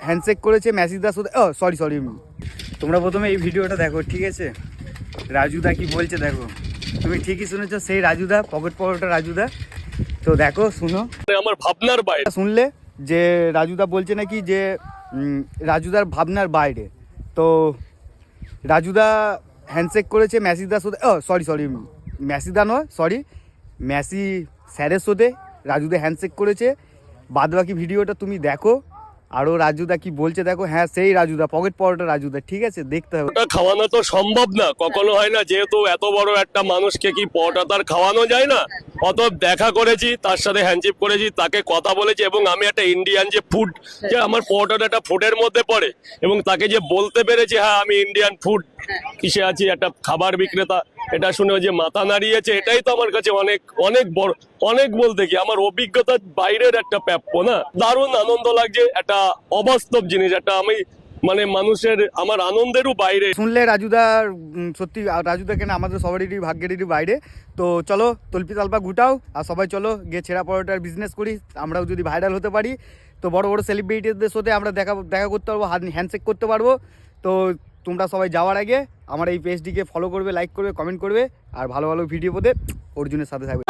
Handshake করেছে মেসিদার সাথে। Sorry তোমরা প্রথমে এই ভিডিওটা দেখো, ঠিক আছে? রাজুদা কি বলছে দেখো। তুমি ঠিকই শুনেছো, সেই রাজুদা, পকেট পরোটা রাজুদা। তো দেখো, শুনো, আমার ভাবনার বাইরে শুনলে যে রাজুদা বলছে নাকি যে রাজুদার ভাবনার বাইরে। তো রাজুদা হ্যান্ডশেক করেছে মেসিদার সাথে। সরি মেসিদা নয়, সরি মেসি স্যারের সাথে রাজুদা হ্যান্ডশেক করেছে। বাদ বাকি ভিডিওটা তুমি দেখো, আরও রাজুদা কি বলছে দেখো। হ্যাঁ, সেই রাজুদা, পকেট পরোটা রাজুদা, ঠিক আছে? দেখতে হবে। ওটা খাওয়ানো তো সম্ভব না, কখনো হয় না, যেহেতু এত বড় একটা মানুষকে কি পরোটা তার খাওয়ানো যায় না। অতএব দেখা করেছি, তার সাথে হ্যান্ডশেক করেছি, তাকে কথা বলেছি, এবং আমি একটা ইন্ডিয়ান যে ফুড, যে আমার পরোটাটা একটা ফুডের মধ্যে পড়ে, এবং তাকে যে বলতে পেরেছি হ্যাঁ আমি ইন্ডিয়ান ফুড কিসে আছি, একটা খাবার বিক্রেতা, এটা শুনে যে মাথা নাড়িয়েছে, এটাই তো আমার কাছে অনেক অনেক বড়, অনেক বলতে কি আমার অভিজ্ঞতার বাইরের একটা প্রাপ্য না। দারুণ আনন্দ লাগছে, একটা অবাস্তব জিনিস, একটা আমি মানে মানুষের আমার আনন্দেরও বাইরে। শুনলে রাজুদার সত্যি রাজুদা কেন আমাদের সবারই ভাগ্যেরই বাইরে। তো চলো তল্পি তালপা গুটাও, আর সবাই চলো গিয়ে ছেঁড়া পরোটার বিজনেস করি। আমরাও যদি ভাইরাল হতে পারি তো বড় বড় সেলিব্রিটিদের সাথে আমরা দেখা করতে পারবো, হ্যান্ডশেক করতে পারবো। তো তোমরা সবাই যাওয়ার আগে আমার এই পেজটিকে ফলো করবে, লাইক করবে, কমেন্ট করবে, আর ভালো ভালো ভিডিও পেতে অর্জুনের সাথে থাকবে।